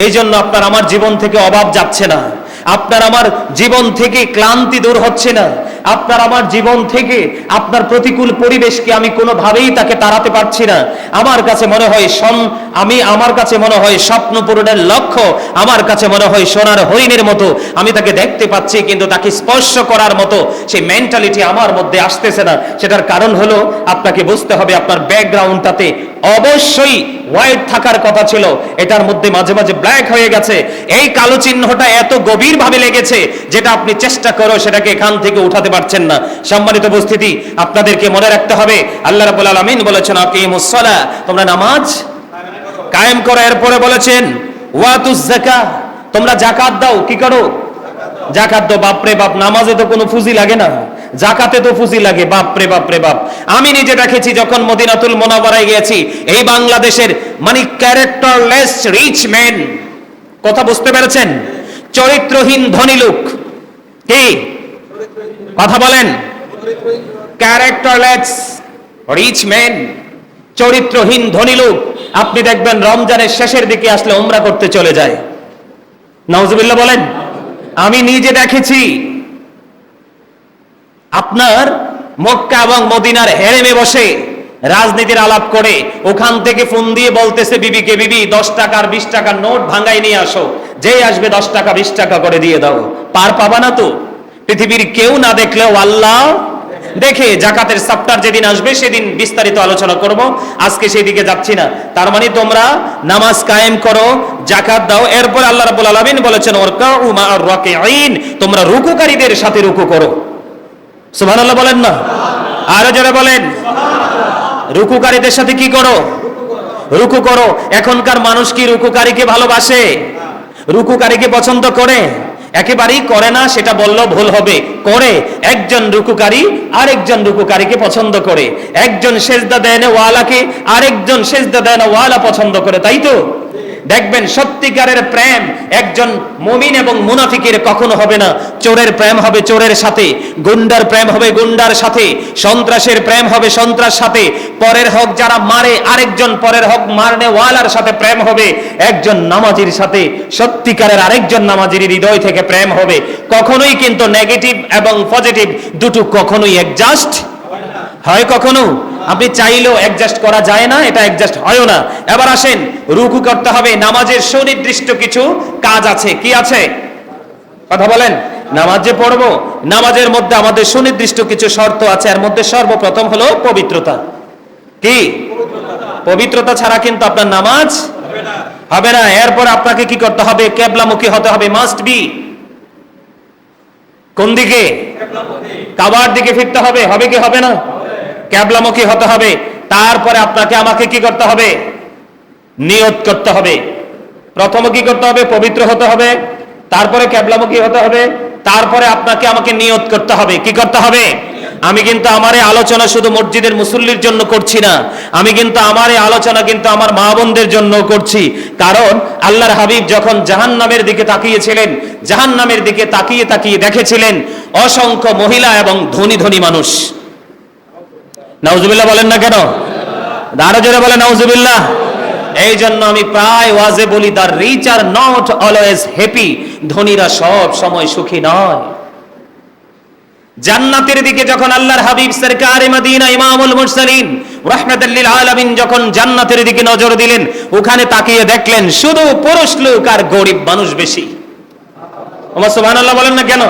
এই জন্য আপনার আমার জীবন থেকে অভাব যাচ্ছে না, আপনার আমার জীবন থেকে ক্লান্তি দূর হচ্ছে না, আপনার আমার জীবন থেকে আপনার প্রতিকূল পরিবেশকে আমি কোনোভাবেই তাকে তাড়াতে পারছি না। আমার কাছে মনে হয় আমার কাছে মনে হয় স্বপ্ন পূরণের লক্ষ্য আমার কাছে মনে হয় সোনার হরিণের মতো, আমি তাকে দেখতে পাচ্ছি কিন্তু তাকে স্পর্শ করার মতো সেই মেন্টালিটি আমার মধ্যে আসতেছে না। সেটার কারণ হলো আপনাকে বুঝতে হবে আপনার ব্যাকগ্রাউন্ডটাতে অবশ্যই হোয়াইট থাকার কথা ছিল, এটার মধ্যে মাঝে মাঝে ব্ল্যাক হয়ে গেছে। এই কালো চিহ্নটা এত গভীর ভাবে লেগেছে যেটা আপনি চেষ্টা করো সেটাকে এখান থেকে উঠাতে পারছেন না। সম্মানিত উপস্থিতি, আপনাদেরকে মনে রাখতে হবে আল্লাহ রাব্বুল আলামিন বলেছেন আকিমুস সালাহ, তোমরা নামাজ কায়েম করো। এরপরে বলেছেন ওয়াতুজ যাকাত, তোমরা যাকাত দাও। কি করো? যাকাত দাও। বাপরে বাপ, নামাজে তো কোনো ফুজি লাগে না, যাকাতে তো ফুজি লাগে। বাপরে বাপরে বাপ, আমি নিজে দেখেছি যখন মদিনাতুল মুনাওয়ারায় গিয়েছি, এই বাংলাদেশের মানে ক্যারেক্টারলেস রিচ ম্যান, কথা বুঝতে পেরেছেন? চরিত্রহীন ধনী লোক, কি কথা বলেন? ক্যারেক্টারলেস রিচ ম্যান, চরিত্রহীন ধনী লোক আপনি দেখবেন রমজানের শেষের দিকে আসলে উমরা করতে চলে যায়। নাউজুবিল্লাহ বলেন। আমি নিজে দেখেছি আপনার মক্কা এবং মদিনার হেরেমে বসে রাজনীতির আলাপ করে ওখান থেকে ফোন দিয়ে বলতেছে বিবিকে, বিবি 10 টাকার 20 টাকার নোট ভাঙাই নিয়ে আসো, যেই আসবে 10 টাকা 20 টাকা করে দিয়ে দাও। পার পাবা না তো? পৃথিবীর কেউ না দেখলেও আল্লাহ দেখে। জাকাতের চ্যাপ্টার যেদিন আসবে সেদিন বিস্তারিত আলোচনা করব, আজকে সেই দিকে যাচ্ছি না। তার মানে তোমরা নামাজ কায়েম করো, যাকাত দাও। এরপর আল্লাহ রাব্বুল আলামিন বলেছেন ওয়ারকাউ মা'আর রাকিঈন, তোমরা রুকুকারীদের সাথে রুকু করো। সুবহানাল্লাহ বলেন না? আরো জোরে বলেন। রুকুকারীদের সাথে কি করো? রুকু করো। এখনকার মানুষ কি রুকুকারীকে ভালোবাসে? রুকুকারীকে পছন্দ করে? একেবারেই করে না, সেটা বললেও ভুল হবে। করে। একজন রুকুকারী আরেকজন রুকুকারীকে পছন্দ করে, একজন সেজদা দেয় না ওয়ালাকে আরেকজন সেজদা দেয় না ওয়ালা পছন্দ করে, তাই তো? দেখবেন সত্যিকারের প্রেম একজন মুমিন এবং মুনাফিকের কখনো হবে না। চোরের প্রেম হবে চোরের সাথে, গুন্ডার প্রেম হবে গুন্ডার সাথে, সন্ত্রাসের প্রেম হবে সন্ত্রাস সাথে, পরের হক যারা মারে আরেকজন পরের হক মারনে ওয়ালার সাথে প্রেম হবে, একজন নামাজির সাথে সত্যিকারের আরেকজন নামাজির হৃদয় থেকে প্রেম হবে। কখনোই কিন্তু নেগেটিভ এবং পজিটিভ দুটো কখনোই অ্যাডজাস্ট হয়? কখনো আপনি চাইলেও অ্যাডজাস্ট করা যায় না, এটা অ্যাডজাস্ট হয়ও না। এবার আসেন, রুকু করতে হবে। নামাজের সুনির্দিষ্ট কিছু কাজ আছে। কি আছে? কথা বলেন। নামাজ যে পড়বো, নামাজের মধ্যে আমাদের সুনির্দিষ্ট কিছু শর্ত আছে। এর মধ্যে সর্বপ্রথম হলো পবিত্রতা। কি? পবিত্রতা ছাড়া কিন্তু আপনার নামাজ হবে না। এরপর আপনাকে কি করতে হবে? কিবলামুখী হতে হবে, মাস্ট বি। কোন দিকে? কাবার দিকে ফিরতে হবে। হবে কি হবে না? কিবলামুখী হতে হবে। তারপরে আপনাকে আমাকে কি করতে হবে? নিয়ত করতে হবে। প্রথমে কি করতে হবে? পবিত্র হতে হবে, তারপরে কিবলামুখী হতে হবে, তারপরে আপনাকে আমাকে নিয়ত করতে হবে। কি করতে হবে? আমি কিন্তু আমার এই আলোচনা শুধু মসজিদের মুসল্লির জন্য করছি না, আমি কিন্তু আমার এই আলোচনা কিন্তু আমার মা বোনদের জন্য করছি। কারণ আল্লাহর হাবিব যখন জাহান্নামের দিকে তাকিয়েছিলেন, জাহান্নামের দিকে তাকিয়ে তাকিয়ে দেখেছিলেন অসংখ্য মহিলা এবং ধনী ধনী মানুষ। নাউজুবিল্লাহ বলেন না কেন? আরো জোরে বলেন নাউজুবিল্লাহ। এই জন্য আমি প্রায় ওয়াজে বলি, the rich are not always happy, ধনীরা সব সময় সুখী নয়। জান্নাতের দিকে যখন আল্লাহর হাবিব সরকারে মদিনা ইমামুল মুরসালিন রাহমাতাল লিল আলামিন যখন জান্নাতের দিকে নজর দিলেন, ওখানে তাকিয়ে দেখলেন শুধু পুরুষ লোক আর গরিব মানুষ বেশি। ওমা সুবহানাল্লাহ বলেন না কেন?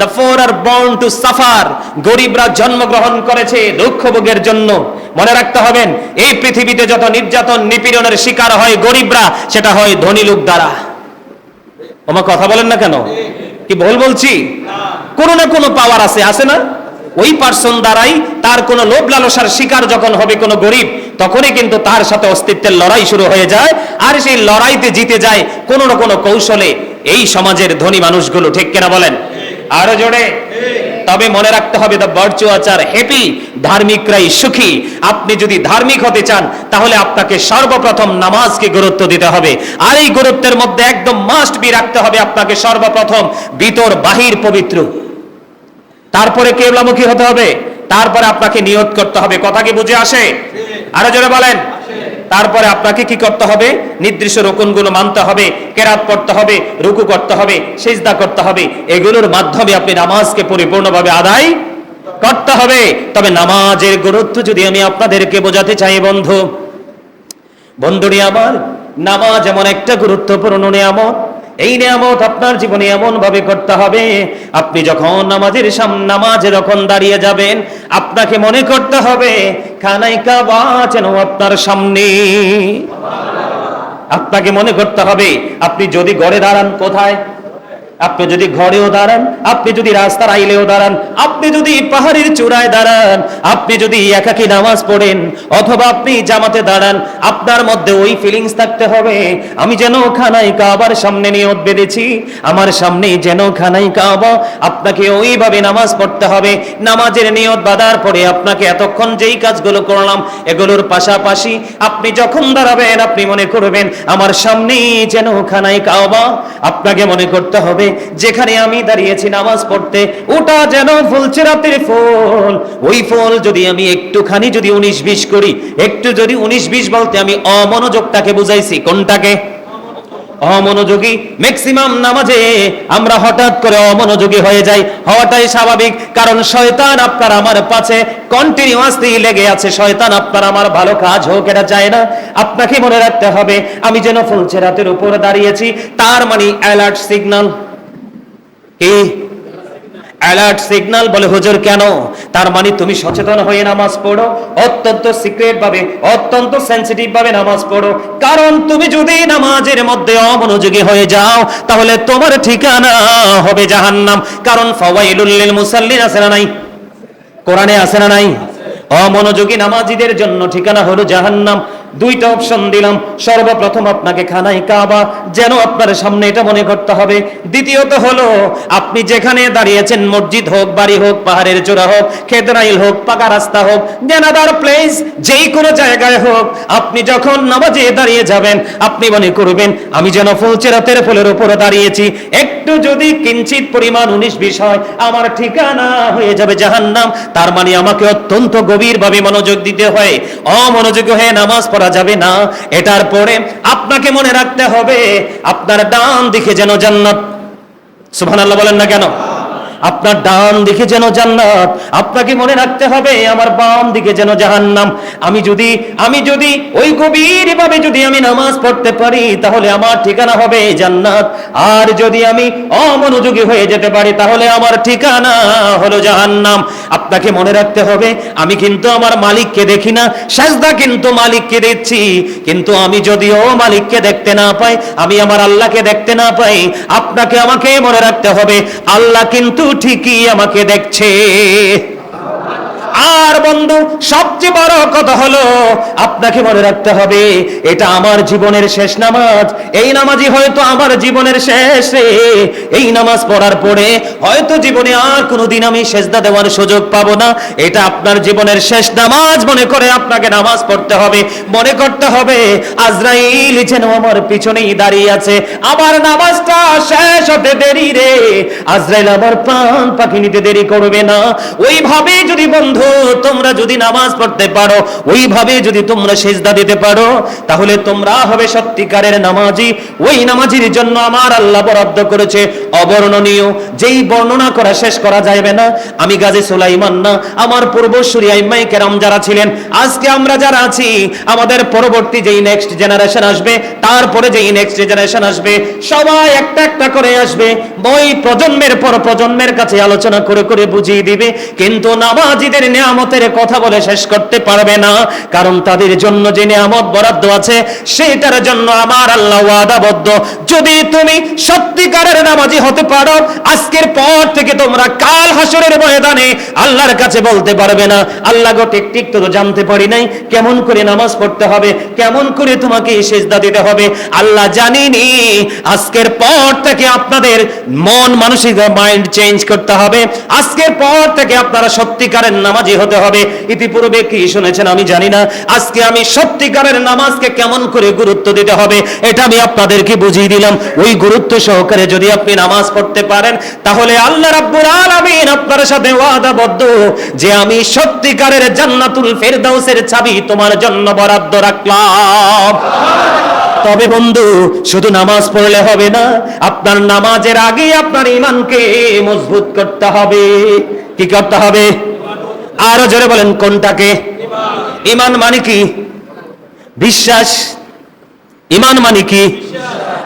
The poor are born to suffer, গরিবরা জন্মগ্রহণ করেছে দুঃখ ভোগের জন্য। মনে রাখতে হবেন, এই পৃথিবীতে যত নির্যাতন নিপীড়নের শিকার হয় গরিবরা, সেটা হয় ধনী লোক দ্বারা। ওমা কথা বলেন না কেন? কি ভুল বলছি? কোনো না কোনো পাওয়ার আছে, আছে না? ওই পার্সন দ্বারাই তার কোনো লোভ লালসার শিকার যখন হবে কোনো গরিব, তখনই কিন্তু তার সাথে অস্তিত্বের লড়াই শুরু হয়ে যায়। আর সেই লড়াইতে জিতে যায় কোনো না কোনো কৌশলে এই সমাজের ধনী মানুষগুলো। ঠিক কিনা বলেন? আরো জোরে। তবে মনে রাখতে হবে, দ্য ভার্চুয়াস আর হ্যাপি, ধার্মিকরাই সুখী। আপনি যদি ধার্মিক হতে চান তাহলে আপনাকে সর্বপ্রথম নামাজকে গুরুত্ব দিতে হবে। আর এই গুরুত্বের মধ্যে একদম মাস্ট বি রাখতে হবে আপনাকে সর্বপ্রথম ভিতর বাহির পবিত্র, তারপরে কিবলামুখী হতে হবে, তারপরে আপনাকে নিয়ত করতে হবে। কথা কি বুঝে আসে? আরো জোরে বলেন। তারপরে আপনাকে কি করতে হবে? নির্দিষ্ট রুকুনগুলো মানতে হবে, কেরাত পড়তে হবে, রুকু করতে হবে, সিজদা করতে হবে। এগুলোর মাধ্যমে আপনি নামাজকে পরিপূর্ণভাবে আদায় করতে হবে। তবে নামাজের গুরুত্ব যদি আমি আপনাদেরকে বোঝাতে চাই বন্ধুরি আমার, নামাজ এমন একটা গুরুত্বপূর্ণ নিয়ামত। এই নিয়ামত আপনার জীবনে এমন ভাবে করতে হবে, আপনি যখন নামাজে যখন দাঁড়িয়ে যাবেন, আপনাকে মনে করতে হবে খানায় কাবা যেন আপনার সামনে। আপনাকে মনে করতে হবে, আপনি যদি ঘরে দাঁড়ান, কোথায়? আপনি যদি ঘরেও দাঁড়ান, আপনি যদি রাস্তার আইলেও দাঁড়ান, আপনি যদি পাহাড়ের চূড়ায় দাঁড়ান, আপনি যদি একাকী নামাজ পড়েন, অথবা আপনি জামাতে দাঁড়ান, আপনার মধ্যে ওই ফিলিংস থাকতে হবে, আমি যেন খানায় কাবার সামনে নিয়ত বেঁধেছি, আমার সামনে যেন খানায় কাবা। আপনাকে ওইভাবে নামাজ পড়তে হবে। নামাজের নিয়ত বাঁধার পরে আপনাকে এতক্ষণ যেই কাজগুলো করলাম, এগুলোর পাশাপাশি আপনি যখন দাঁড়াবেন, আপনি মনে করবেন আমার সামনে যেন খানায় কাবা। আপনাকে মনে করতে হবে যেখানে আমি দাঁড়িয়েছি নামাজ পড়তে, ওটা যেন ফুলচেরাতের ফুল। ওই ফুল যদি আমি একটুখানি যদি 19-20 করি, একটু যদি 19-20 বলতে আমি অমনোযোগটাকে বুঝাইছি। কোনটাকে? অমনোযোগী। ম্যাক্সিমাম নামাজে আমরা হঠাৎ করে অমনোযোগী হয়ে যাই, হওয়াটাই স্বাভাবিক, কারণ শয়তান আপনার আমার পাশে কন্টিনিউয়াসলি লেগে আছে। শয়তান আপনার আমার ভালো কাজ হোক এটা চায় না। আপনাকে মনে রাখতে হবে আমি যেন ফুলচেরাতের উপর দাঁড়িয়েছি, তার মানে অ্যালার্ট সিগন্যাল। কি অ্যালার্ট সিগন্যাল? বলে হুজুর কেন? তার মানে তুমি সচেতন হয়ে নামাজ পড়ো, অত্যন্ত সিক্রেট ভাবে, অত্যন্ত সেনসিটিভ ভাবে নামাজ পড়ো। কারণ তুমি যদি নামাজের মধ্যে অমনোযোগী হয়ে যাও, তাহলে তোমার ঠিকানা হবে জাহান্নাম। কারণ ফাওয়াইলুল লিল মুসাল্লিন আছে না নাই? কোরআনে আছে না নাই? অমনোযোগী নামাজীদের জন্য ঠিকানা হলো জাহান্নাম। দুইটা অপশন দিলাম। সর্বপ্রথম আপনাকে খানায় কাবা যেন আপনার সামনে, এটা মনে করতে হবে। দ্বিতীয়ত হলো আপনি যেখানে দাঁড়িয়েছেন, মসজিদ হোক, বাড়ি হোক, পাহাড়ের চূড়া হোক, খেতরাইল হোক, পাকা রাস্তা হোক, অ্যানাদার প্লেস, যেই কোনো জায়গায় হোক, আপনি যখন নামাজে দাঁড়িয়ে যাবেন, আপনি মনে করবেন আমি যেন ফুলচেরাতের ফুলের উপরে দাঁড়িয়েছি। একটু যদি কিঞ্চিত পরিমাণ 19-20 হয়, আমার ঠিকানা হয়ে যাবে জাহান্নাম। তার মানে আমাকে অত্যন্ত গভীরভাবে মনোযোগ দিতে হয়। অমনোযোগী হয়ে নামাজ পড়া যাবে না। এটার পরে আপনাকে মনে রাখতে হবে আপনার ডান দিকে যেন জান্নাত। সুবহানাল্লাহ বলেন না কেন? আপনার ডান দিকে যেন জান্নাত। আপনাকে মনে রাখতে হবে আমার বাম দিকে যেন জাহান্নাম। আমি যদি ওই গভীর ভাবে যদি আমি নামাজ পড়তে পারি, তাহলে আমার ঠিকানা হবে জান্নাত। আর যদি আমি অমনোযোগী হয়ে যেতে পারি, তাহলে আমার ঠিকানা হলো জাহান্নাম। আপনাকে মনে রাখতে হবে আমি কিন্তু আমার মালিককে দেখি না, সাজদা কিন্তু মালিককে দিচ্ছি। কিন্তু আমি যদিও মালিককে দেখতে না পাই, আমি আমার আল্লাহকে দেখতে না পাই, আপনাকে আমাকে মনে রাখতে হবে আল্লাহ কিন্তু ঠিকই আমাকে দেখছে। আর বন্ধু, সবচেয়ে বড় কথা হলো আপনাকে মনে রাখতে হবে এটা আমার জীবনের শেষ নামাজ। এই নামাজই হয়তো আমার জীবনের শেষ। এই নামাজ পড়ার পরে হয়তো জীবনে আর কোনোদিন আমি সেজদা দেওয়ার সুযোগ পাবো না। এটা আপনার জীবনের শেষ নামাজ মনে করে আপনাকে নামাজ পড়তে হবে। মনে করতে হবে আজরাইল যেন আমার পিছনেই দাঁড়িয়ে আছে, আমার নামাজটা শেষ হতে দেরি রে, আজরাইল আমার প্রাণ পাখি নিতে দেরি করবে না। ওইভাবে যদি বন্ধু তোমরা যদি নামাজ পড়তে পারো, ওইভাবে যদি তোমরা সিজদা দিতে পারো, তাহলে তোমরা হবে সত্যিকারের নামাজি। ওই নামাজির জন্য আমার আল্লাহ বরাদ্দ করেছে অবর্ণনীয়, যেই বর্ণনা করা শেষ করা যাবে না। আমি গাজী সুলাইমান না, আমার পূর্বসূরি আইম্মায়ে কেরাম যারা ছিলেন, আজকে আমরা যারা আছি, আমাদের পরবর্তী যেই নেক্সট জেনারেশন আসবে, তারপরে যেই নেক্সট জেনারেশন আসবে, সবাই একটা একটা করে আসবে, ওই প্রজন্মের পর প্রজন্মের কাছে আলোচনা করে করে বুঝিয়ে দিবে। কিন্তু নামাজিদের নিয়ামতের কথা বলে শেষ করতে পারবে না, কারণ তাদের জন্য যে নিয়ামত বরাদ্দ আছে সেটার জন্য আমার আল্লাহ ওয়াদাবদ্ধ। যদি তুমি সত্যিকারের নামাজি হতে পারো, আজকের পর থেকে তোমরা কাল হাসরের ময়দানে আল্লাহর কাছে বলতে পারবে না আল্লাহ গো টিক তো জানতে পারি নাই কেমন করে নামাজ পড়তে হবে, কেমন করে তোমাকে সিজদা দিতে হবে, আল্লাহ জানিনি। আজকের পর থেকে আপনাদের মন মানসিক মাইন্ড চেঞ্জ করতে হবে। আজকের পর থেকে আপনারা সত্যিকারের নামাজি হতে হবে। ইতিপূর্বে কি শুনেছেন আমি জানি না, আজকে আমি সত্যিকারের নামাজকে কেমন করে গুরুত্ব দিতে হবে এটা আমি আপনাদেরকে বুঝিয়ে দিলাম। দিলাম, ওই গুরুত্ব সহকারে যদি আপনি নামাজ পড়তে পারেন, তাহলে আল্লাহ রাব্বুল আলামিন আপনার সাথে ওয়াদাবদ্ধ যে আমি সত্যিকারের জান্নাতুল ফেরদাউসের চাবি তোমার জন্য বরাদ্দ রাখলাম। তবে বন্ধু, শুধু নামাজ পড়লে হবে না, আপনার নামাজের আগে আপনার ঈমানকে মজবুত করতে হবে। কি করতে হবে? আরো জোরে বলেন, কোনটাকে? ঈমান মানে কি? বিশ্বাস। ঈমান মানে কি?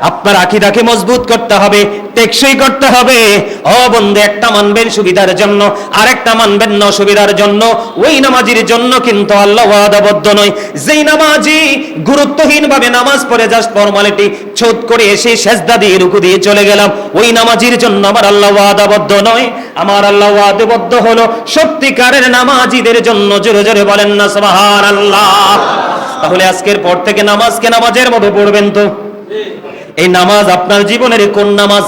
আপনার আকীদাকে মজবুত করতে হবে, টেকসই করতে হবে। ও বন্ধু, একটা মানবেন সুবিধার জন্য, আরেকটা মানবেন না অসুবিধার জন্য। ওই নামাজির জন্য কিন্তু আল্লাহ ওয়াদাবদ্ধ নয়। যেই নামাজি গুরুত্বহীন ভাবে নামাজ পড়ে জাস্ট ফরমালিটি, ছোট করে এসে সেজদা দিয়ে রুকু দিয়ে চলে গেলাম, ওই নামাজির জন্য আমার আল্লাহ ওয়াদাবদ্ধ নয়। আমার আল্লাহ ওয়াদাবদ্ধ হলো সত্যিকারের নামাজিদের জন্য। জোরে জোরে বলেন না সুবহানাল্লাহ। তাহলে আজকের পর থেকে নামাজকে নামাজের মতো পড়বেন তো। এই নামাজ আপনার জীবনের কোন নামাজ?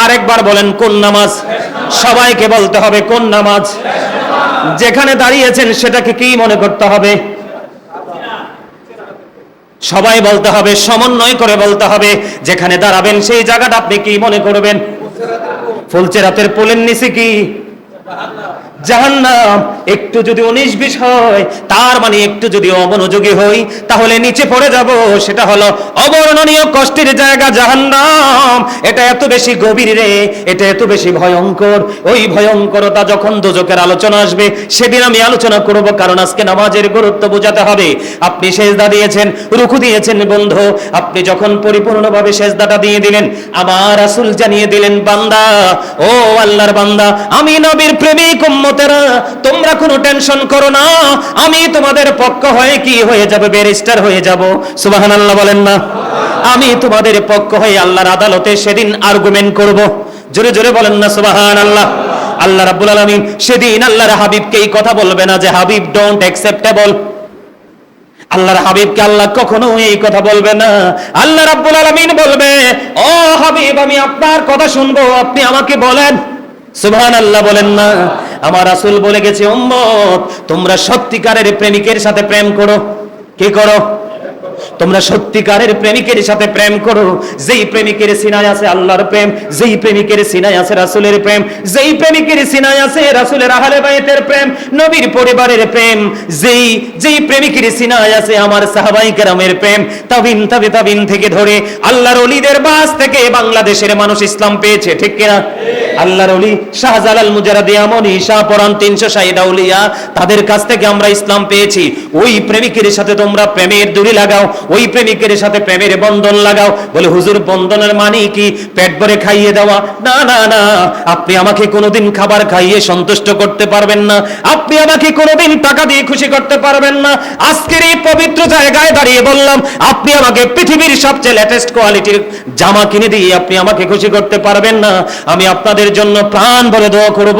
আরেকবার বলেন, কোন নামাজ? সবাইকে বলতে হবে কোন নামাজ। যেখানে দাঁড়িয়েছেন সেটাকে কি মনে করতে হবে? সবাই বলতে হবে, সমন্বয় করে বলতে হবে। যেখানে দাঁড়াবেন সেই জায়গাটা আপনি কি মনে করবেন? ফুলচেরাতের পোলের নিচে কি? জাহান্নাম। একটু যদি 19-20 হয়, তার মানে একটু যদি অমনোযোগী হই, তাহলে নিচে পড়ে যাব। সেটা হলো অবর্ণনীয় কষ্টের জায়গা জাহান্নাম। এটা এত বেশি গভীর রে, এটা এত বেশি ভয়ঙ্কর। ওই ভয়ঙ্করতা যখন দোজখের আলোচনা আসবে, সেদিন আমি আলোচনা করব। কারণ আজকে নামাজের গুরুত্ব বোঝাতে হবে। আপনি সেজদা দিয়েছেন, রুকু দিয়েছেন বন্ধু, আপনি যখন পরিপূর্ণভাবে সেজদাটা দিয়ে দিলেন, আমার রাসূল জানিয়ে দিলেন, বান্দা, ও আল্লাহর বান্দা, আমি নবীর প্রেমিক উম্মতেরা, তোমরা কোনো টেনশন করো না, আমি তোমাদের পক্ষ হয়ে কি হয়ে যাব? ব্যারিস্টার হয়ে যাব। সুবহানাল্লাহ বলেন না? আমি তোমাদের পক্ষ হয়ে আল্লাহর আদালতে সেদিন আর্গুমেন্ট করব। জোরে জোরে বলেন না সুবহানাল্লাহ। আল্লাহ রাব্বুল আলামিন সেদিন আল্লাহর হাবিবকে এই কথা বলবে না যে হাবিব ডোন্ট অ্যাকসেপ্টেবল। আল্লাহর হাবিবকে আল্লাহ কখনো এই কথা বলবে না। আল্লাহ রাব্বুল আলামিন বলবে, ও হাবিব, আমি আপনার কথা শুনবো, আপনি আমাকে বলেন। সুবহানাল্লাহ বলেন না? আমার রাসূল বলে গেছে, উম্মত, তোমরা সত্যিকারের প্রেমিকের সাথে প্রেম করো। কি করো? তোমরা সত্যিকারের প্রেমিকের সাথে প্রেম করো, যেই প্রেমিকের সিনায় আছে আল্লাহর প্রেম, যেই প্রেমিকের সিনায় আছে রাসূলের প্রেম, যেই প্রেমিকের সিনায় আছে রাসূলের আহলে বাইতের প্রেম, নবীর পরিবারের প্রেম, যেই প্রেমিকের সিনায় আছে আমার সাহাবায়ে কেরামের প্রেম। তাবিন থেকে ধরে আল্লাহর ওলিদের বাস থেকে বাংলাদেশের মানুষ ইসলাম পেয়েছে। ঠিক কিনা? আল্লাহর ওলি শাহজালাল মুজাররদি আমনি শাহ পরান 360 আউলিয়া, তাদের কাছ থেকে আমরা ইসলাম পেয়েছি। ওই প্রেমিকের সাথে তোমরা প্রেমের দড়ি লাগাও, ওই প্রেমিকের সাথে প্রেমের বন্ধন লাগাও। বলে, হুজুর, বন্ধনের মানে কি? পেট ভরে খাইয়ে দেওয়া? না না না, আপনি আমাকে কোনোদিন খাবার খাইয়ে সন্তুষ্ট করতে পারবেন না, আপনি আমাকে কোনোদিন টাকা দিয়ে খুশি করতে পারবেন না। আজকের এই পবিত্র জায়গায় দাঁড়িয়ে বললাম, আপনি আমাকে পৃথিবীর সবচেয়ে লেটেস্ট কোয়ালিটির জামা কিনে দিয়ে আপনি আমাকে খুশি করতে পারবেন না। আমি আপনাদের জন্য প্রাণ ভরে দোয়া করব,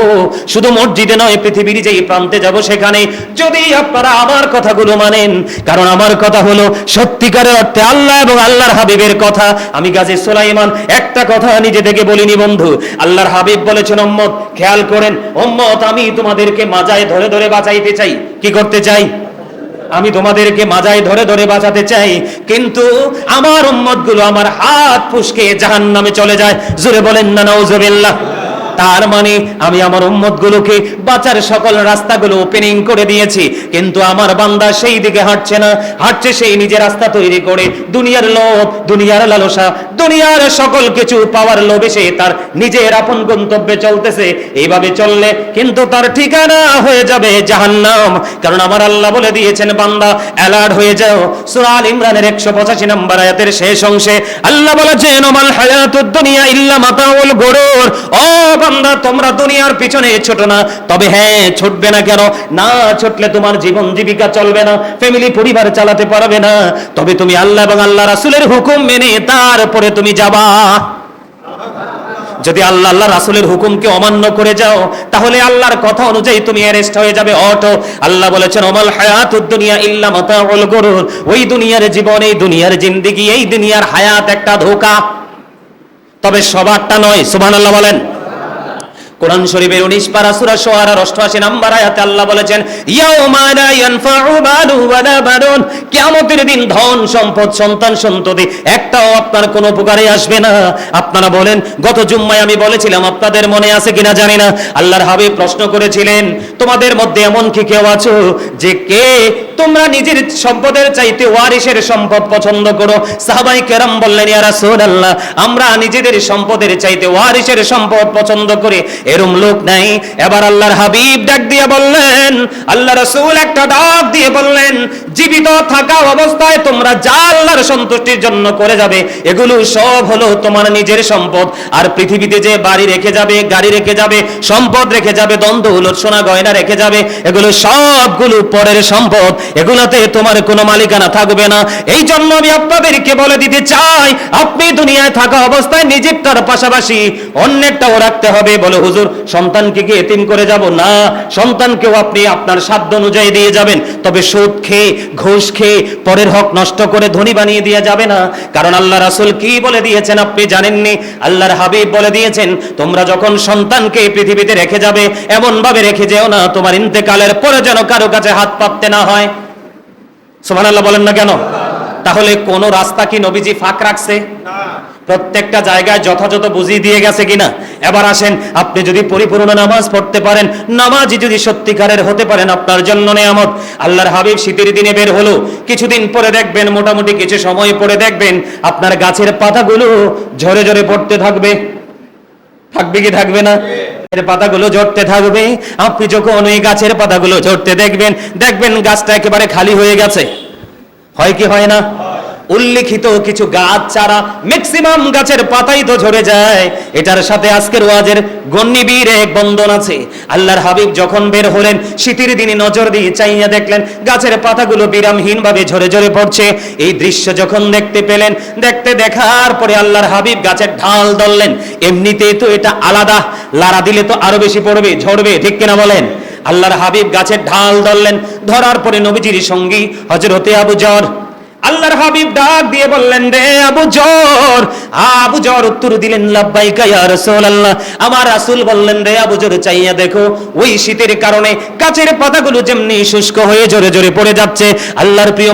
শুধু মসজিদে নয়, পৃথিবীর যেই প্রান্তে যাব সেখানে, যদি আপনারা আমার কথাগুলো মানেন। কারণ আমার কথা হলো সত্যিকারের অর্থে আল্লাহ এবং আল্লাহর হাবিবের কথা। আমি গাজী সুলাইমান একটা কথা নিজে থেকে বলিনি বন্ধু, আল্লাহর হাবিব বলেছেন, উম্মত খেয়াল করেন, উম্মত, আমি তোমাদেরকে মাজায় ধরে ধরে বাঁচাইতে চাই। কি করতে চাই? আমি তোমাদেরকে মাজায় ধরে ধরে বাঁচাতে চাই, কিন্তু আমার উম্মতগুলো আমার হাত ফুসকে জাহান্নামে চলে যায়। জোরে বলেন না নাউজুবিল্লাহ। তার মানে আমি আমার উম্মতগুলোকে বাঁচার সকল রাস্তাগুলো ওপেনিং করে দিয়েছি, কিন্তু আমার বান্দা সেই দিকে হাঁটছে না, হাঁটছে সেই নিজের রাস্তা তৈরি করে। দুনিয়ার লোভ, দুনিয়ার লালসা, দুনিয়ার সকল কিছু পাওয়ার লোভে সে তার নিজের আপন গন্তব্যে চলতেছে। এইভাবে চললে কিন্তু তার ঠিকানা হয়ে যাবে জাহান্নাম। কারণ আমার আল্লাহ বলে দিয়েছেন, বান্দা অ্যালার্ট হয়ে যাও। সূরা আল ইমরানের 185 নম্বর আয়াতের শেষ অংশে আল্লাহ বলেছেন, ওমাল হায়াতুদ দুনিয়া ইল্লা মাতাউল গুরুর। ও বান্দা, তোমরা দুনিয়ার পিছনে ছোট না, তবে হ্যাঁ, ছুটবে না কেন? না ছুটলে তোমার জীবন জীবিকা চলবে না, ফ্যামিলি পরিবার চালাতে পারবে না। তবে তুমি আল্লাহ এবং আল্লাহ রাসূলের হুকুম মেনে তারপরে তুমি যাবা। যদি আল্লাহ আল্লাহ রাসূলের হুকুমকে অমান্য করে যাও, তাহলে আল্লাহর কথা অনুযায়ী তুমি অ্যারেস্ট হয়ে যাবে, অটো। আল্লাহ বলেছেন, ওমাল হায়াতুদ দুনিয়া ইল্লা মাতাউল গুরুর। ওই দুনিয়ার জীবন, এই দুনিয়ার জিন্দেগি, এই দুনিয়ার হায়াত একটা ধোঁকা, তবে সবারটা নয়। সুবহানাল্লাহ বলেন। কোরআন শরীফের 19 পারা সূরা শুআরার 88 নম্বর আয়াতে আল্লাহ বলেছেন, ইয়াউমা লা ইয়ানফাউ মালু ওয়ালা বানুন, কিয়ামতের দিন ধন সম্পদ সন্তান সন্ততি একটাও আপনার কোনো উপকারে আসবে না। আপনারা বলেন, গত জুম্মায় আমি বলেছিলাম, আপনাদের মনে আছে কিনা জানি না, আল্লাহর হাবিব প্রশ্ন করেছিলেন, তোমাদের মধ্যে এমন কি কেউ আছো যে কে তোমরা নিজের সম্পদের চাইতে ওয়ারিসের সম্পদ পছন্দ করো? সাহাবায়ে কেরাম বললেন, ইয়া রাসূলুল্লাহ, আমরা নিজেদের সম্পদের চাইতে ওয়ারিসের সম্পদ পছন্দ করি। এরকম লোক নাই। এবার আল্লাহর হাবিব ডাক দিয়ে বললেন, আল্লাহ রাসূল একটা ডাক দিয়ে বললেন, জীবিত থাকা অবস্থায় তোমরা যা আল্লাহর সন্তুষ্টির জন্য করে যাবে, এগুলো সব হলো তোমার নিজের সম্পদ। আর পৃথিবীতে যে বাড়ি রেখে যাবে, গাড়ি রেখে যাবে, সম্পদ রেখে যাবে, দ্বন্দ্ব হলো সোনা গয়না রেখে যাবে, এগুলো সবগুলো পরের সম্পদ, এগুলাতে তোমার কোনো মালিকানা থাকবে না। এই জন্য আমি আপনাদেরকে বলে দিতে চাই, আপনি দুনিয়ায় থাকা অবস্থায় নিজেরটার পাশাপাশি অন্যেরটাও রাখতে হবে। বলে, হুজুর, সন্তানকে কি এতিম করে যাব? না, সন্তানকেও আপনি আপনার সাধ্য অনুযায়ী দিয়ে যাবেন, তবে সুদ খেয়ে, ঘুষ খেয়ে, পরের হক নষ্ট করে ধনী বানিয়ে দিয়ে যাবে না। কারণ আল্লাহ রাসূল কি বলে দিয়েছেন আপনি জানেননি? আল্লাহর হাবিব বলে দিয়েছেন, তোমরা যখন সন্তানকে পৃথিবীতে রেখে যাবে, এমন ভাবে রেখে যেও না তোমার ইন্তেকালের পরে যেন কারো কাছে হাত পাততে না হয়। সুবহানাল্লাহ বলেন না কেন? তাহলে কোন রাস্তা কি নবীজি ফাঁক রাখছে? প্রত্যেকটা জায়গায় যথাযথ বুঝিয়ে দিয়ে গেছে কিনা? এবার আসেন, আপনি যদি পরিপূর্ণ নামাজ পড়তে পারেন, নামাজি যদি সত্যিকারের হতে পারেন, আপনার জন্য নেয়ামত। আল্লাহর হাবিব শীতের দিনে বের হলো, কিছুদিন পরে দেখবেন, মোটামুটি কিছু সময় পরে দেখবেন, আপনার গাছের পাতাগুলো ঝরে ঝরে পড়তে থাকবে। থাকবে কি থাকবে না? এর পাতাগুলো ঝরতে থাকবে। আপনি যখন ওই গাছের পাতাগুলো ঝরতে দেখবেন, দেখবেন গাছটা একেবারে খালি হয়ে গেছে। হয় কি হয় না? উল্লেখিত কিছু গাছ ছাড়া ম্যাক্সিমাম গাছের পাতাই তো ঝরে যায়। এটার সাথে আজকের ওয়াজের গণ্যবীর এক বন্ধন আছে। আল্লাহর হাবিব যখন বের হলেন, শীতের দিনে নজর দিয়ে চাইয়া দেখলেন গাছের পাতাগুলো বিরামহীন ভাবে ঝরে ঝরে পড়ছে। এই দৃশ্য যখন দেখতে পেলেন, দেখার পরে আল্লাহর হাবিব গাছের ঢাল ধরলেন। এমনিতেই তো এটা আলাদা, লাড়া দিলে তো আরো বেশি পড়বে, ঝরবে, ঠিক কিনা বলেন? আল্লাহর হাবিব গাছের ঢাল ধরলেন, ধরার পরে নবীজির সঙ্গী হযরতে আবু যর, আল্লাহর হাবিব ডাক দিয়ে বললেন, রে আবু যর। আবু যর উত্তর দিলেন, লাব্বাইকা ইয়া রাসূলুল্লাহ। আমার রাসূল বললেন, রে আবু যর, চাইয়া দেখো, ওই শীতের কারণে গাছের পাতাগুলো যেমনি শুষ্ক হয়ে ঝরে ঝরে পড়ে যাচ্ছে, আল্লাহর প্রিয়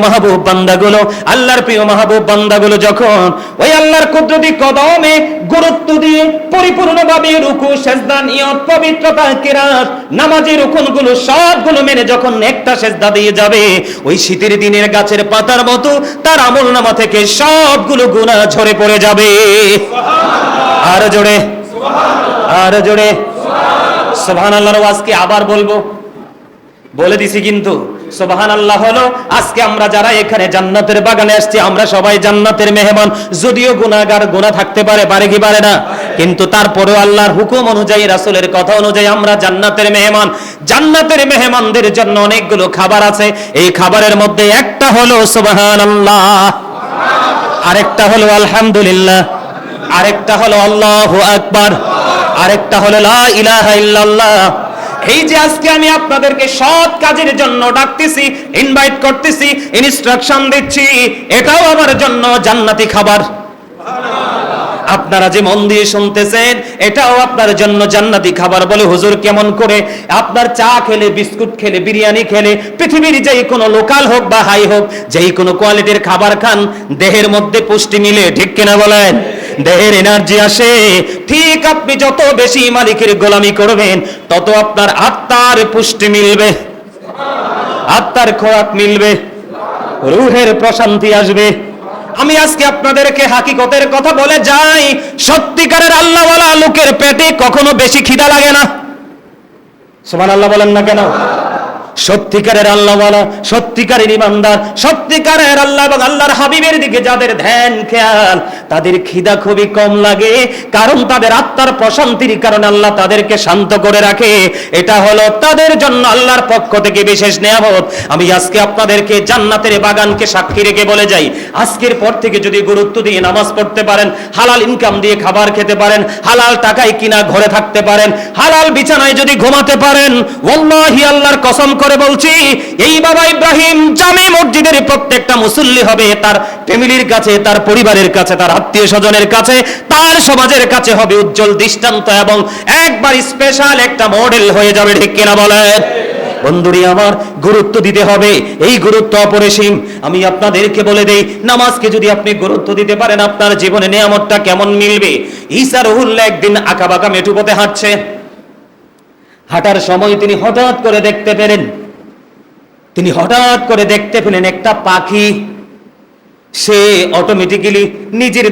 মাহবুব বান্দাগুলো যখন ওই আল্লাহর কুদরতি কদমে গুরুত্ব দিয়ে পরিপূর্ণভাবে রুকু, সিজদা, নিয়ত, পবিত্রতা, কিরাত, নামাজের রুকুনগুলো সবগুলো মেনে যখন একটা সিজদা দিয়ে যাবে, ওই শীতের দিনের গাছের পাতার মতো তার আমলনামা থেকে সবগুলো গুনাহ ঝরে পড়ে যাবে। আর জোরে সুবহানাল্লাহর ওয়াজ কি আবার বলবো? বলে দিছি কিন্তু। সুবহানাল্লাহ হলো, আজকে আমরা যারা এখানে জান্নাতের বাগানে আসছি, আমরা সবাই জান্নাতের মেহমান। যদিও গুনাহগার, গুনাহ থাকতে পারে, পারে কি পারে না, কিন্তু তারপরেও আল্লাহর হুকুম অনুযায়ী, রাসূলের কথা অনুযায়ী আমরা জান্নাতের মেহমান। জান্নাতের মেহমানদের জন্য অনেকগুলো খাবার আছে। এই খাবারের মধ্যে একটা হলো সুবহানাল্লাহ, আরেকটা হলো আলহামদুলিল্লাহ, আরেকটা হলো আল্লাহু আকবার, আরেকটা হলো লা ইলাহা ইল্লাল্লাহ। এই যে আজকে আমি আপনাদেরকে সৎ কাজের জন্য ডাকতেছি, ইনভাইট করতেছি, ইনস্ট্রাকশন দিচ্ছি, এটাও আমার জন্য জান্নাতি খাবার। আপনারা যে মন দিয়ে শুনতেছেন, এটাও আপনার জন্য জান্নাতি খাবার। বলে, হুজুর কেমন করে? আপনার চা খেলে, বিস্কুট খেলে, বিরিয়ানি খেলে, পৃথিবীর যেই কোনো লোকাল হোক বা হাই হোক, যেই কোনো কোয়ালিটির খাবার খান, দেহের মধ্যে পুষ্টি মিলে, ঠিক কিনা বলেন? দেহের এনার্জি আসে। ঠিক আপনি যত বেশি মালিকের গোলামি করবেন, তত আপনার আত্মার পুষ্টি মিলবে, আত্মার খোরাক মিলবে, রূহের প্রশান্তি আসবে। আমি আজকে আপনাদেরকে হাকিকতের কথা বলে যাই, সত্যিকারের আল্লাহওয়ালা লোকের পেটে কখনো বেশি খিদা লাগে না। সুবহানাল্লাহ বলেন না কেন? সত্যিকারের আল্লাহওয়ালা, সত্যিকারের ইমানদার, সত্যিকারের আল্লাহ এবং আল্লাহর হাবিবের দিকে যাদের ধ্যান খেয়াল, তাদের খিদা খুবই কম লাগে। কারণ তাদের আত্মার প্রশান্তির কারণে আল্লাহ তাদেরকে শান্ত করে রাখে। এটা হলো তাদের জন্য আল্লাহর পক্ষ থেকে বিশেষ নিয়ামত। আমি আজকে আপনাদেরকে জান্নাতের বাগানকে সাক্ষী রেখে বলে যাই, আজকের পর থেকে যদি গুরুত্ব দিয়ে নামাজ পড়তে পারেন, হালাল ইনকাম দিয়ে খাবার খেতে পারেন, হালাল টাকায় কিনা ঘরে থাকতে পারেন, হালাল বিছানায় যদি ঘুমাতে পারেন, ওয়াল্লাহি আল্লাহর কসম করে বলছি, এই বাবা ইব্রাহিম জামে মসজিদের প্রত্যেকটা মুসল্লি হবে তার ফ্যামিলির কাছে, তার পরিবারের কাছে, তার আত্মীয় স্বজনের কাছে, তার সমাজের কাছে হবে উজ্জ্বল দৃষ্টান্ত এবং একবার স্পেশাল একটা মডেল হয়ে যাবে। ঠিক কিনা বলেন? বন্ধুরি আমার, গুরুত্ব দিতে হবে, এই গুরুত্ব অপরিসীম। আমি আপনাদেরকে বলে দেই, নামাজকে যদি আপনি গুরুত্ব দিতে পারেন, আপনার জীবনে নিয়ামতটা কেমন মিলবে। ঈসা রুহুল্লাহ একদিন আঁকাবাঁকা মেঠু পথে হাঁটছে, হাঁটার সময় তিনি হঠাৎ করে দেখতে পেলেন একটা পাখি, সে অটোমেটিক্যালি নিজের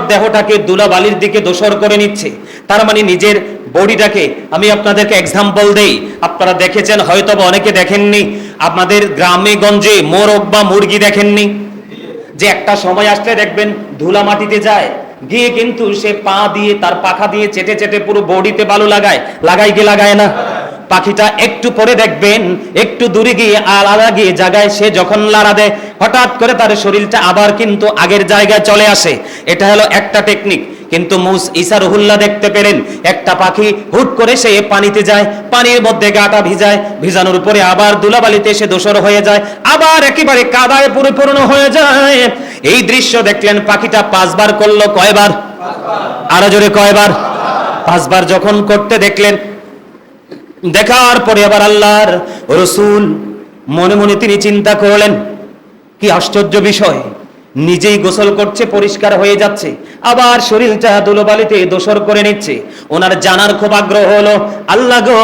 দেহটাকে ধুলাবালির দিকে দোসর করে নিচ্ছে। তার মানে নিজের বডিটাকে, আমি আপনাদেরকে এক্সাম্পল দেই, আপনারা দেখেছেন হয়তো বা অনেকে দেখেননি, আপনাদের গ্রামে গঞ্জে মোরগ বা মুরগি দেখেননি যে একটা সময় আসলে দেখবেন ধুলা মাটিতে যায়, গিয়ে কিন্তু সে পা দিয়ে তার পাখা দিয়ে চেটে চেটে পুরো বডিতে বালু লাগায় কি লাগায় না? পাখিটা একটু পরে দেখবেন একটু দূরে গিয়ে আলাদা গিয়ে জায়গায় সে যখন লাড়া দেয়, হঠাৎ করে তার শরীরটা আবার কিন্তু আগের জায়গায় চলে আসে। এটা হলো একটা টেকনিক। কিন্তু ঈসা রুহুল্লাহ দেখতে পেলেন একটা পাখি হুট করে সে পানিতে যায়, পানির মধ্যে গাটা ভিজানোর উপরে আবার ধুলাবালিতে সে দোসর হয়ে যায়, আবার একেবারে কাদায় পরিপূর্ণ হয়ে যায়। এই দৃশ্য দেখলেন, পাখিটা 5 বার করলো। কয়বার? আরো জোরে কয়বার? 5 বার যখন করতে দেখলেন, দেখার পরে আবার আল্লাহর রাসূল মনে মনে তিনি চিন্তা করলেন, কি আশ্চর্য বিষয়, নিজেই গোসল করছে, পরিষ্কার হয়ে যাচ্ছে, আবার শরীরটা ধুলোবালিতে দোসর করে নিচ্ছে। ওনার জানার খুব আগ্রহ হলো, আল্লাহ গো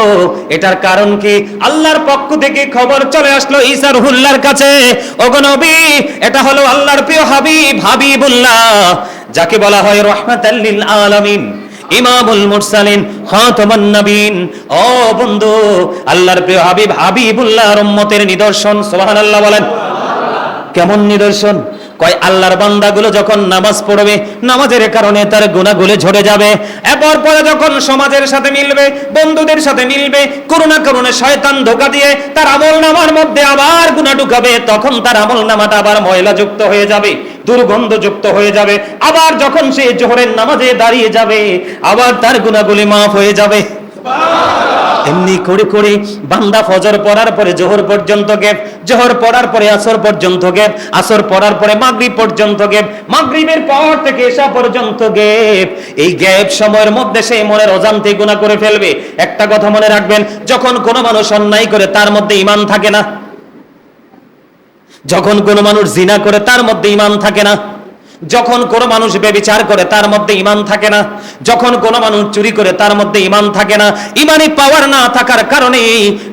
এটার কারণ কি? আল্লাহর পক্ষ থেকে খবর চলে আসলো ঈসা রুহুল্লাহর কাছে, ওগো নবী, এটা হলো আল্লাহর প্রিয় হাবিবুল্লাহ, যাকে বলা হয় রাহমাতাল লিল আলামিন, ইমামুল মুরসালিন, খাতামুন নবীন। ও বন্ধু, আল্লাহর প্রিয় হাবিবুল্লাহর উম্মতের নিদর্শন। সুবহানাল্লাহ বলেন। কেমন নিদর্শন? কয় আল্লাহর বান্দাগুলো যখন নামাজ পড়বে, নামাজের কারণে তার গুনাহগুলো ঝরে যাবে, এরপর পরে যখন সমাজের সাথে মিলবে, বন্ধুদের সাথে মিলবে, করুণা করুণে শয়তান ধোঁকা দিয়ে তার আমলনামার মধ্যে আবার গুনাহ ঢুকাবে, তখন তার আমলনামাটা আবার ময়লাযুক্ত হয়ে যাবে, দুর্গন্ধযুক্ত হয়ে যাবে। আবার যখন সে জোহরের নামাজে দাঁড়িয়ে যাবে, আবার তার গুনাহগুলো মাফ হয়ে যাবে। এমনি করে করে বান্দা ফজর পড়ার পরে জোহর পর্যন্ত গ্যাপ, জোহর পড়ার পরে আসর পর্যন্ত গ্যাপ, আসর পড়ার পরে মাগরিব পর্যন্ত গ্যাপ, মাগরিবের পর থেকে এশা পর্যন্ত গ্যাপ। এই গ্যাপ সময়ের মধ্যে সে মনের অজান্তে গুনাহ করে ফেলবে। একটা কথা মনে রাখবেন, যখন কোনো মানুষ অন্যায় করে তার মধ্যে ঈমান থাকে না, যখন কোনো মানুষ জিনা করে তার মধ্যে ঈমান থাকে না, যখন কোনো মানুষ ব্যভিচার করে তার মধ্যে ঈমান থাকে না, যখন কোনো মানুষ চুরি করে তার মধ্যে ঈমান থাকে না। ঈমানি পাওয়ার না থাকার কারণে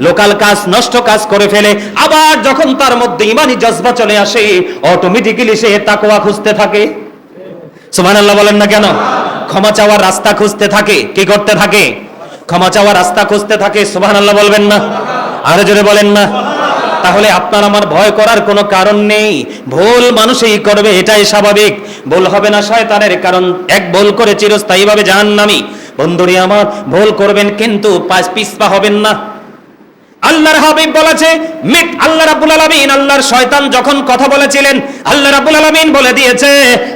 লোকাল কাজ, নষ্ট কাজ করে ফেলে। আবার যখন তার মধ্যে ঈমানি জজবা চলে আসে, অটোমেটিক্যালি সে তাকওয়া খুঁজতে থাকে। সুবহানাল্লাহ বলেন না কেন? ক্ষমা চাওয়ার রাস্তা খুঁজতে থাকে। কি করতে থাকে? ক্ষমা চাওয়ার রাস্তা খুঁজতে থাকে। সুবহানাল্লাহ বলবেন না? আরো জোরে বলেন না? তাহলে আপনার আমার ভয় করার কোনো কারণ নেই। ভুল মানুষই করবে, এটাই স্বাভাবিক। ভুল হবে না শয়তানের, কারণ এক ভুল করে চিরস্থায়ীভাবে জাহান্নামী। বন্ধুরে আমার, ভুল করবেন কিন্তু পিছপা হবেন না। আল্লাহর হাবিব বলেছে, আল্লাহ রাব্বুল আলামিন, আল্লাহর শয়তান যখন কথা বলেছিলেন, আল্লাহ রাব্বুল আলামিন বলে দিয়েছে,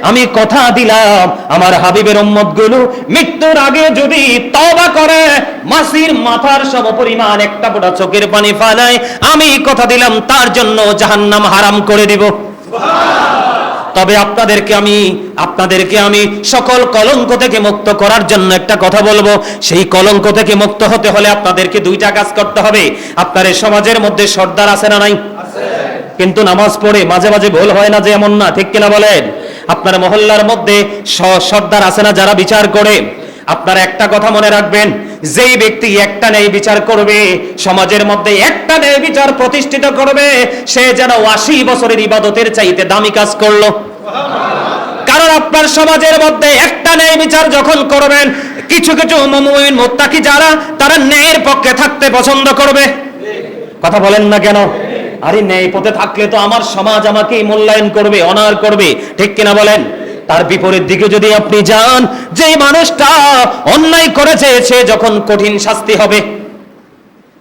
আমি কথা দিলাম আমার হাবিবের উম্মতগুলো মৃত্যুর আগে যদি তওবা করে, মাছির মাথার সমপরিমাণ একটা ফোঁটা চোখের পানি ফেলায়, আমি কথা দিলাম তার জন্য জাহান্নাম হারাম করে দিব। তবে আপনাদেরকে আমি সকল কলঙ্ক থেকে মুক্ত করার জন্য একটা কথা বলবো। সেই কলঙ্ক থেকে মুক্ত হতে হলে আপনাদেরকে 2টা কাজ করতে হবে। আপনার এই সমাজের মধ্যে সর্দার আছে না নাই? কিন্তু নামাজ পড়ে মাঝে মাঝে ভুল হয় না যে, এমন না? ঠিক কিনা বলেন? আপনার মহল্লার মধ্যে সর্দার আছে না যারা বিচার করে? আপনারা একটা কথা মনে রাখবেন, যেই ব্যক্তি একটা ন্যায় বিচার করবে, সমাজের মধ্যে একটা ন্যায় বিচার প্রতিষ্ঠিত করবে, সে যেন 80 বছরের ইবাদতের চাইতে দামি কাজ করলো। কারণ আপনার সমাজের মধ্যে একটা ন্যায় বিচার যখন করবেন, কিছু কিছু মুমিন মুত্তাকি যারা, তারা ন্যায়ের পক্ষে থাকতে পছন্দ করবে। কথা বলেন না কেন? আরে ন্যায় পথে থাকলে তো আমার সমাজ আমাকেই মূল্যায়ন করবে, অনার করবে। ঠিক কিনা বলেন? তার বিপরীত দিকে যদি আপনি যান, যে মানুষটা অন্যায় করেছে সে যখন কঠিন শাস্তি হবে,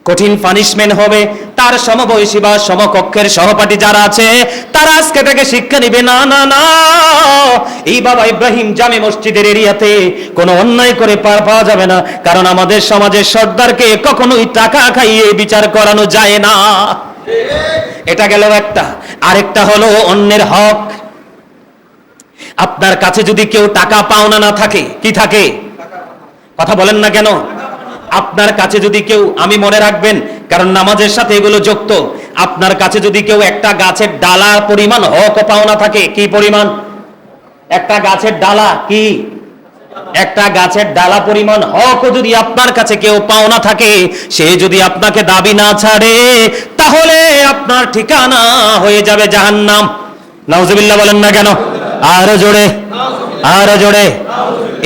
কঠিন পানিশমেন্ট হবে। তার সমবয়সী বা সমকক্ষের সহপাঠী যারা আছে তারা আজকে থেকে শিক্ষা নিবে, না না না, এই বাবা ইব্রাহিম জামে মসজিদের এরিয়াতে কোনো অন্যায় করে পার পাওয়া যাবে না, কারণ আমাদের সমাজের সর্দারকে কখনোই টাকা খাইয়ে বিচার করানো যায় না। এটা গেল একটা। আরেকটা হলো অন্যের হক। আপনার কাছে যদি কেউ টাকা পাওনা না থাকে, কি থাকে? কথা বলেন না কেন? আপনার কাছে যদি কেউ, আমি মনে রাখবেন কারণ নামাজের সাথে এগুলো যুক্ত, আপনার কাছে যদি কেউ একটা গাছের ডালা পরিমাণ হক পাওনা থাকে, কি পরিমাণ? একটা গাছের ডালা, কি একটা গাছের ডালা পরিমাণ হক যদি আপনার কাছে কেউ পাওনা থাকে, সে যদি আপনাকে দাবি না ছাড়ে তাহলে আপনার ঠিকানা হয়ে যাবে জাহান্নাম। নাউজুবিল্লাহ বলেন না কেন? আরো জোরে, আরো জোরে।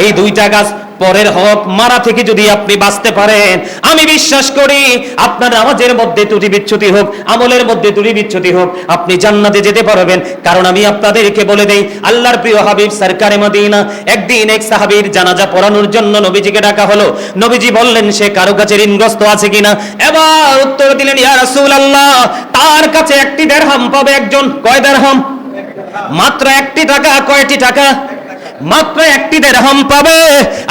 এই দুইটা গাছ, পরের হক মারা থেকে যদি আপনি বাঁচতে পারেন, আমি বিশ্বাস করি আপনার নামাজের মধ্যে ত্রুটি বিচ্যুতি হোক, আমলের মধ্যে ত্রুটি বিচ্যুতি হোক, আপনি জান্নাতে যেতে পারবেন। কারণ আমি আপনাদেরকে বলে দেই, আল্লাহর প্রিয় হাবিব সরকারে মদিনা একদিন এক সাহাবীর জানাজা পড়ানোর জন্য নবীজিকে ডাকা হলো। নবীজি বললেন সে কারো কাছে ঋণগ্রস্ত আছে কিনা। এবার উত্তর দিলেন, ইয়া রাসূলুল্লাহ, তার কাছে একটি দিরহাম পাবে একজন। কয় দিরহাম? মাত্র একটি টাকা। কয়টি টাকা? মাত্র একটি দিরহাম পাবে।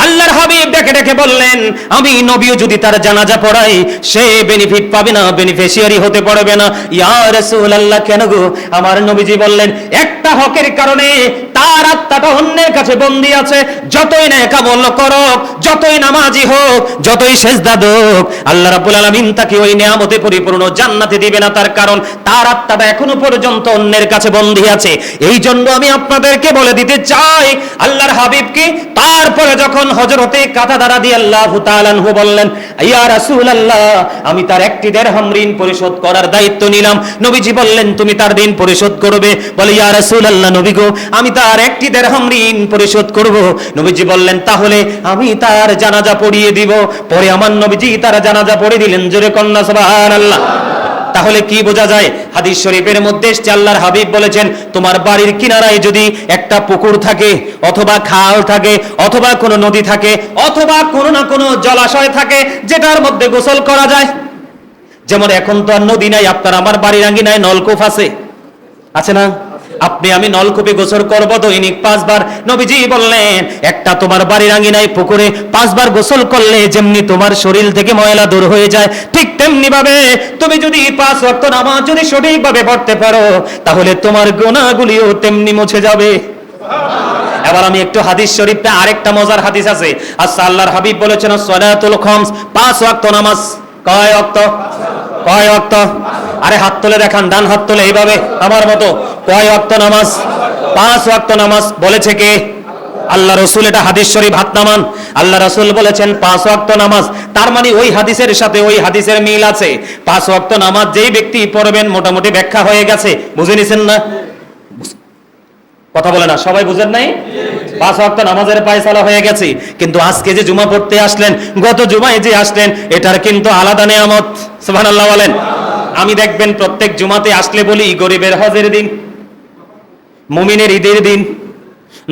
আল্লাহর হাবিব ডেকে ডেকে বললেন, আমি নবীও যদি তার জানাজা পড়াই, সে বেনিফিট পাবে না, বেনিফিশিয়ারি হতে পারবে না। ইয়া রাসূলুল্লাহ, কেন গো? আমার নবীজি বললেন, একটা হকের কারণে তার আত্মাটা অন্যের কাছে বন্দী আছে। যতই নেক আমল করুক, যতই নামাজি হোক, যতই সেজদা দেখ, আল্লাহ রাব্বুল আলামিন তাকে ওই নিয়ামতে পরিপূর্ণ জান্নাতে দিবে না। তার কারণ তার আত্মাটা এখনো পর্যন্ত অন্যের কাছে বন্দী আছে। এই জন্য আমি আপনাদেরকে বলে দিতে চাই, আল্লাহর হাবিব কি তারপরে যখন হযরতে কাতাদা রাদিয়াল্লাহু তাআলা আনহু বললেন, ইয়া রাসূলুল্লাহ, আমি তার একটি দিরহাম ঋণ পরিশোধ করার দায়িত্ব নিলাম। নবীজি বললেন, তুমি তার ঋণ পরিশোধ করবে? বলে, ইয়া রাসূলুল্লাহ, নবী গো, আমি তার একটি দিরহাম ঋণ পরিশোধ করব। নবীজি বললেন, তাহলে আমি তার জানাজা পড়িয়ে দিব। পরে আমার নবীজি তার জানাজা পড়ে দিলেন। জোরে কন্না সুবহানাল্লাহ। তাহলে কি বোঝা যায়? হাদিস শরীফের মধ্যে এসেছে, আল্লাহর হাবিব বলেছেন, তোমার বাড়ির কিনারায় যদি একটা পুকুর থাকে, অথবা খাল থাকে, অথবা কোনো নদী থাকে, অথবা কোনো না কোনো জলাশয় থাকে যেটার মধ্যে গোসল করা যায়। যেমন এখন তো আর নদী নাই, আপনার আমার বাড়ির আঙ্গিনায় নলকূপ আছে, আছে না? আপনি আমি নলকূপে গোসল করব দৈনিক 5 বার। নবীজি বললেন, একটা তোমার বাড়ির আঙ্গিনায় পুকুরে 5 বার গোসল করলে যেমনি তোমার শরীর থেকে ময়লা দূর হয়ে যায়, ঠিক তেমনি ভাবে তুমি যদি 5 ওয়াক্ত নামাজ যদি সঠিকভাবে পড়তে পারো, তাহলে তোমার গুনাহগুলিও তেমনি মুছে যাবে। এবার আমি একটু হাদিস শরীফটা, আরেকটা মজার হাদিস আছে। আচ্ছা, আল্লাহর হাবিব বলেছেন, সালাতুল খামস, 5 ওয়াক্ত নামাজ। কয় ওয়াক্ত? কয় ওয়াক্ত? আরে হাত তুলে দেখান, ডান হাত তুলে এইভাবে আমার মতো। কয় ওয়াক্ত নামাজ? 5 ওয়াক্ত নামাজ। বলেছে কে? আল্লাহ রাসূল। এটা হাদিস শরীফ, হাত নামান। আল্লাহ রাসূল বলেছেন 5 ওয়াক্ত নামাজ। তার মানে ওই হাদিসের সাথে ওই হাদিসের মিল আছে। 5 ওয়াক্ত নামাজ যেই ব্যক্তি পড়বেন, মোটামুটি ব্যাখ্যা হয়ে গেছে। বুঝে নিছেন না? কথা বলে না, সবাই বুঝেন নাই? 5 ওয়াক্ত নামাজের ফয়সালা হয়ে গেছে। কিন্তু আজকে যে জুমা পড়তে আসলেন, গত জুমায় যে আসলেন, এটার কিন্তু আলাদা নিয়ামত। সুবহানাল্লাহ বলেন। আমি দেখবেন প্রত্যেক জুমাতে আসলে বলি, গরিবের হজের দিন, মুমিনের ঈদের দিন,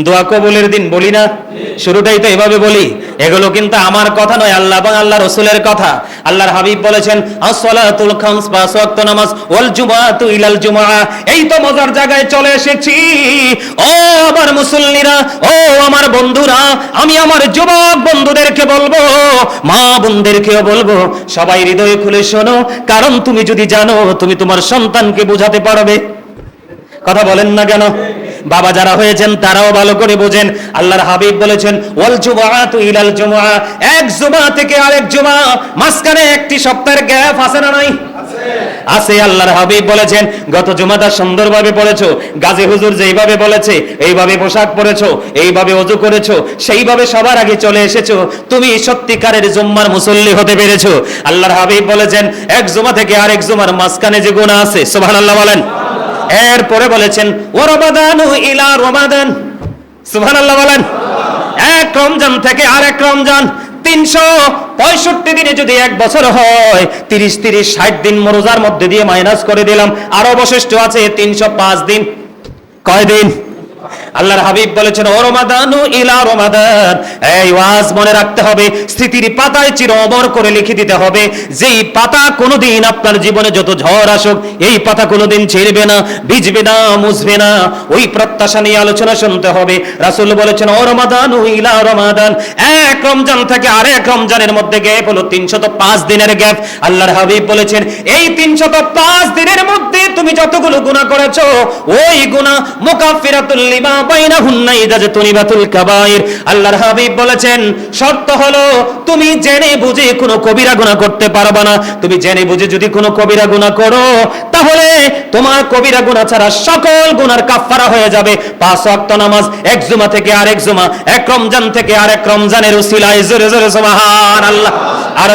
দোয়া কবুলের দিন, বলি না? শুরুটাই তো এভাবে বলি। এগুলো কিন্তু আমার কথা নয়, আল্লাহ এবং আল্লাহ রাসূলের কথা। আল্লাহর হাবিব বলেছেন, আসসালাতুল খামস, 5 ওয়াক্ত নামাজ, ওয়াল জুমাআতু ইলাল জুমআ। এই তো মজার জায়গায় চলে এসেছি। ও আমার মুসল্লিরা, ও আমার বন্ধুরা, আমি আমার যুবক বন্ধুদেরকে বলবো, মা বোনদেরকেও বলবো, সবাই হৃদয় খুলে শোনো। কারণ তুমি যদি জানো, তুমি তোমার সন্তানকে বোঝাতে পারবে। কথা বলেন না কেন? বাবা যারা হয়েছেন তারাও ভালো করে বোঝেন। আল্লাহর হাবিব বলেছেন, ওয়াল জুমআতু ইলাল জুমআ, এক জুমা থেকে আরেক জুমা, মাঝখানে একটি সপ্তাহের গ্যাপ আছে না নাই? আছে। আল্লাহর হাবিব বলেছেন, গত জুমাটা সুন্দরভাবে পড়েছো, গাজী হুজুর যেইভাবে বলেছে এইভাবে পোশাক পরেছো, এইভাবে ওযু করেছো, সেইভাবে সবার আগে চলে এসেছো, তুমি সত্যিকারের জুম্মার মুসল্লি হতে পেরেছো। আল্লাহর হাবিব বলেছেন, এক জুমা থেকে আরেক জুমার মাঝখানে যে গুনাহ আছে, সুবহানাল্লাহ বলেন। এরপরে বলেছেন, ও রমাদানু ইলা রমাদান, সুবহানাল্লাহ বলেন। এক রমজান থেকে আরেক রমজান, 365 দিনে যদি এক বছর হয়, 30-60 দিন রোজার মধ্যে দিয়ে মাইনাস করে দিলাম, আর অবশিষ্ট আছে 305 দিন। কয় দিন? আল্লাহর হাবিব বলেছেন ও রমাদানু ইলা রমাদান, এই ওয়াজ মনে রাখতে হবে, স্মৃতির পাতায় চির অমর করে লিখে দিতে হবে। যেই পাতা কোনোদিন আপনার জীবনে যত ঝড় আসুক এই পাতা কোনোদিন ছিঁড়বে না, ভিজবে না, মুছবে না। ওই প্রত্যাশা নিয়ে আলোচনা শুনতে হবে। রাসূল বলেছেন ও রমাদানু ইলা রমাদান, এক রমজান থেকে আরেক রমজানের মধ্যে গ্যাপ হলো 305 দিনের গ্যাপ। আল্লাহর হাবিব বলেছেন এই 305 দিনের মধ্যে তুমি যতগুলো গুনাহ করেছো ওই গুনাহ মুকাফফিরাতুল লিমা বাইনাহুন্না ইযা তুনিবাতুল কাবাইর। আল্লাহর হাবিব বলেছেন শর্ত হলো তুমি জেনে বুঝে কোনো কবিরা গুনাহ করতে পারবে না। তুমি জেনে বুঝে যদি কোনো কবিরা গুনাহ করো তাহলে তোমার কবিরা গুনাহ ছাড়া সকল গুনার কাফফারা হয়ে যাবে। 5 ওয়াক্ত নামাজ এক জুমা থেকে আরেক জুমা, এক রমজান থেকে আরেক রমজানের উসিলায় জোরে জোরে সুবহানাল্লাহ। আর